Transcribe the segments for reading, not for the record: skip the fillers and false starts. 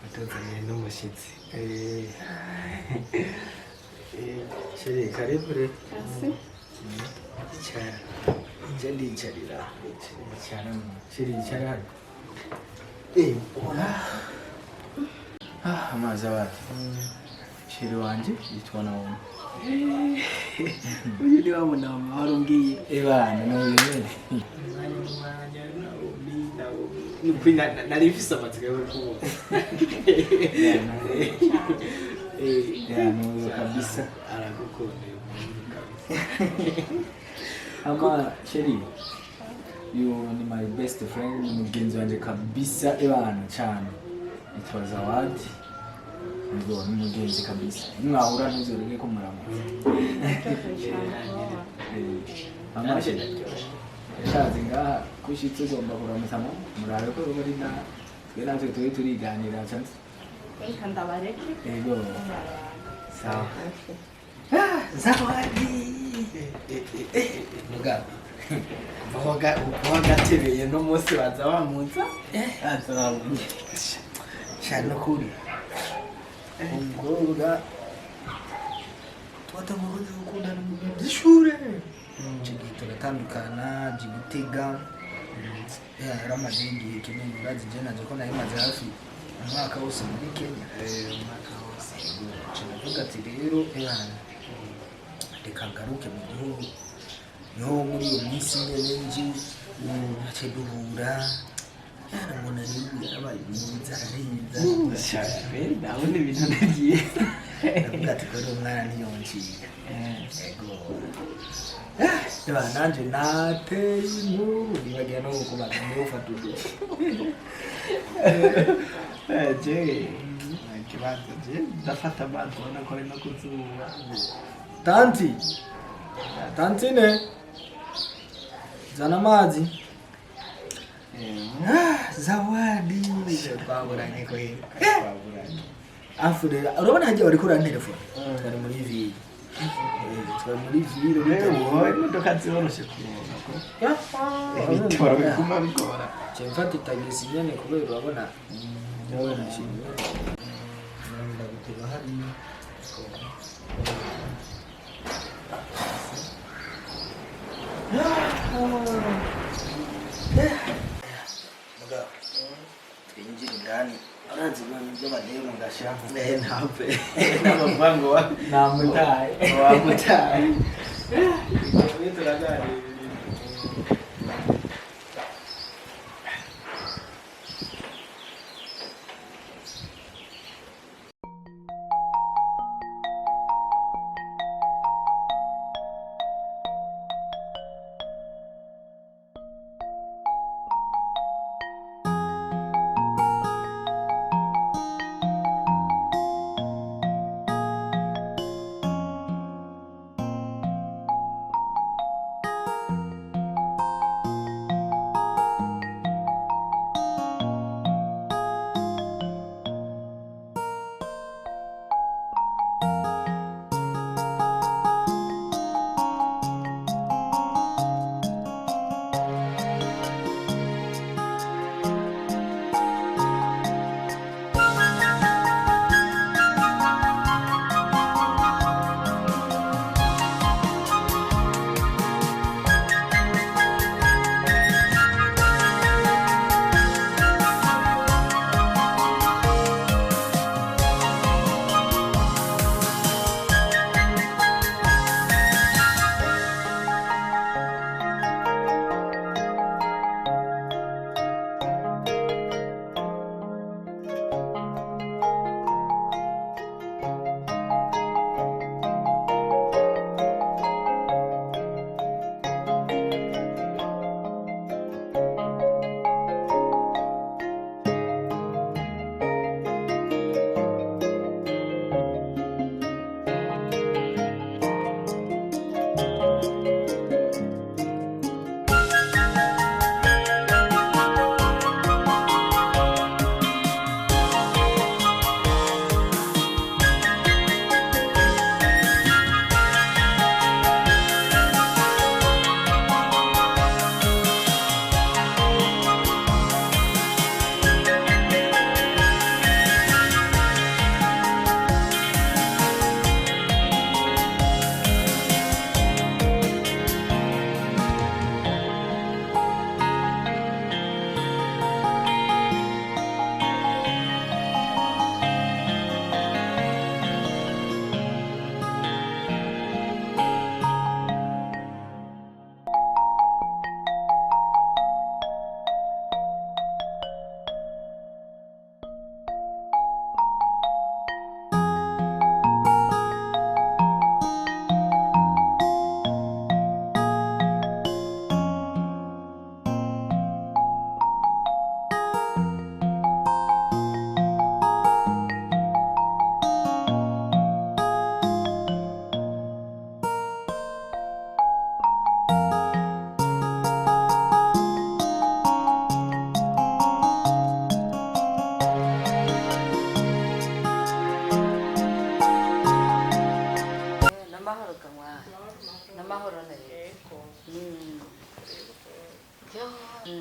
Watazania n'umushyitsi. Sheri karibu re. Icara. Je ndicarira. Icara. Sheri icara hano. Amazi abati. Sheri wanje yitwa nawo. Uyu ni wabona amahoro ngiye. Ebana nawe nyene. Nupina narifisa amatsiko yo kuvuga. No kabisa aragukunda kabisa. Ama Sheri, you ni my best friend, mugenzi wanje kabisa ebana cyane. Itwa Zawadi. Ngo ni mugenzi kabisa. Mwahura ntuzorege ko murama. Ama Sheri. Shazi ngaha kushitse ugomba kuramutamo murabe ko bari na twe natwe turiganira cyane. Reka ndabareke. Yego. Sawa. Zawadi. Mugabo. Voga gatebeye no munsi baza bamunza. Azabamunye. Shano kuri. Umgoga. Twatamuruze gukundana mu by'ishure. Turatandukana Gitega yaramaze igihe kinini urazi je naje ko nayimaze hafi umwaka wose muri Kenya umwaka wose navuga ati rero reka ngaruke mu gihugu niho muri iyo minsi nyene nji nace duhura yaramubona niba yarabaye mwiza ariza shafe ndabona ibintu nagiye navuga ati ko umwana ntiyonshika yego nanje nateye inkuru nibagiye no kubaza niba ufata uduce kibanza je ndafata amazi ubona ko ari no kuzuba tantine zana amazi Zawadi twaburanye ko twaburanye afurera urabona hagiye bari kuri telefone twari muri ville twari muri ville rero imodoka zoroshye kubona ko bitoro bikuma bikora cyemfata itagisi nyene kubera urabona nawe nashimye ndaguteba hari twinjira indani arazi ibyo badeye mu gashyamba ntape n'amavango namutaye wamutaye turaganira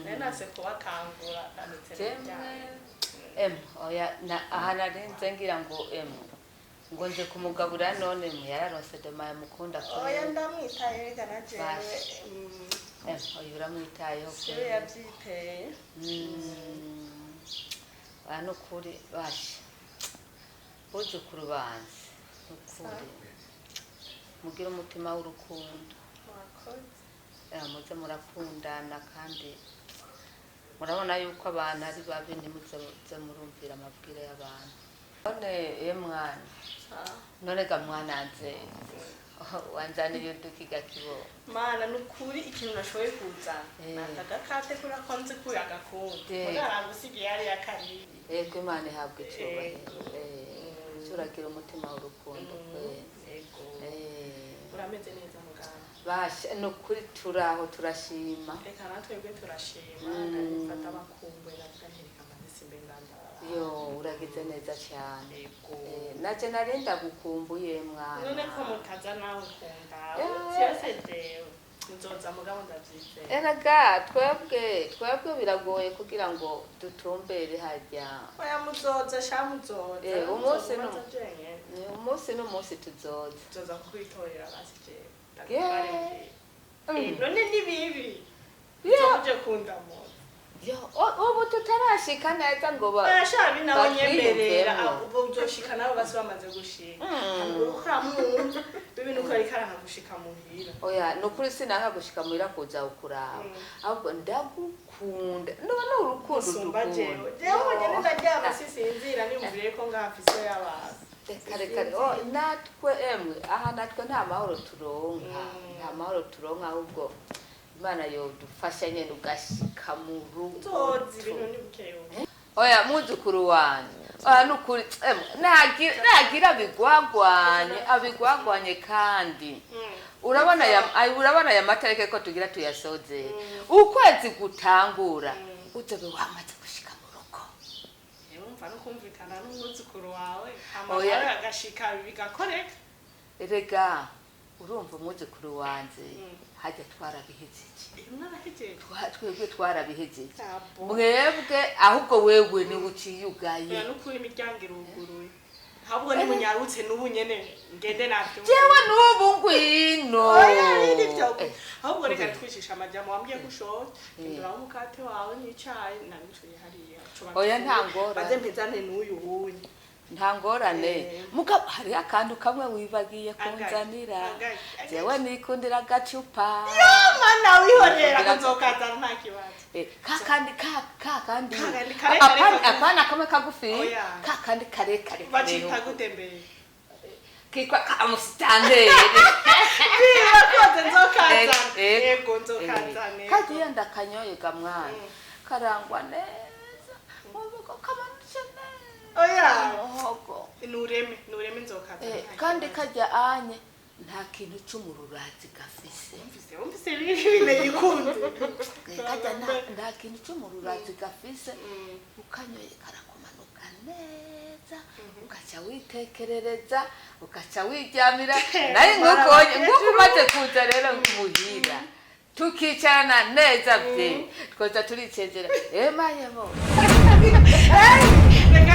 Nenase kubakangura ndetse oya aha narinze ngira ngo ngo nje kumugabura none yararonse dema yamukunda ko oya ndamwitaye ganaje oya uramwitayeho ko yabyiteye ano kuri bashe boje kurubanza ukuri mugira umutima w'urukundo muze murakundana kandi murabona yuko abantu ari babi nimuze murumvira amabwire y'abantu none mwana none ga mwana nze wanzaniye udukiga kibo mana nukuri ikintu nashoboye kuza natagakate kuri akonze kuri agakunde mugarangusigiye yari yakari yego imana ihabwe icyubahiro turagira umutima w'urukundo urameze neza muganga basha nukuri turaho turashima reka natwebwe turashima ndabifata bakumbuye navuganirika amasimbe ngandara yo uragize neza cyane naje narinda gukumbuye mwana none ko mutaza nawe ukunda cyose dewe nzoza mugabo ndavyizeye eraga twebwe biragoye kugira ngo dutumbere hajya oya muzoza sha muzoza umunsi n'umunsi tuzoza kukwitorera basije none ni bibi tuje kundamo yo ubu tutarashika neza ngo bashabi nawe nyemerera ubu uzoshika nawe basi bamaze gushika ukamwumva ibintu ko ari karana gushika muhira oya nukuri sinanga gushika muhira kuza ukuraba ahubwo ndagukunda none urukundo sumba jewe nyene ndaryama sisinzira nimvire ko ngafise y'abantu kare natwe aha natwe nta mahoro turonka ahubwo Imana yo dufasha nyene ugashika mu rugo ibintu ni bukeyo oya muzukuru wanje nukuri nagira abigwagwanye kandi urabona ya matareke ko tugira tuyasoze ukwezi gutangura uzobe wamaze gushika mu rugo yumva no kumvikana n'umuzukuru wawe amara agashika bigakoreka erega urumva umuzukuru wanje hajya twebwe twarabihejeje mwebwe ahubwo wewe ni uciyugaye n'ukuri imiryango iruguruye ahubwo ni munyarutse n'ubu nyene ngende navyo jewe n'ubu ngwino ahubwo reka twishisha amajambo wambwiye gushora ndura umukate wawe n'icayi nanicuye hariya oya ntangora baze mpezane n'uyu wuyi ntangorane mugabo hari akantu kamwe wibagiye kunzanira jewe nikundira gacupa mana wihorera nzokazana nta kibazo kakandi apana kamwe kagufi kakandi kare bacita gutembera kikwa kamusitande biba koze nzokazana yego nzokazana kagiye ndakanyoye gamwana karangwa neza muvugo kamanutse oya nureme nzokazana kandi kajya anye nta kintu cy'umururazi gafise umvise bimeye ikunde kajya nta kintu cy'umururazi gafise ukanyoye karakumanuka neza ugaca witekerereza ugaca wiryamira nayo nk'uko umaze kuza rero muhira tukicarana neza bye twoza turicengera mayemo reka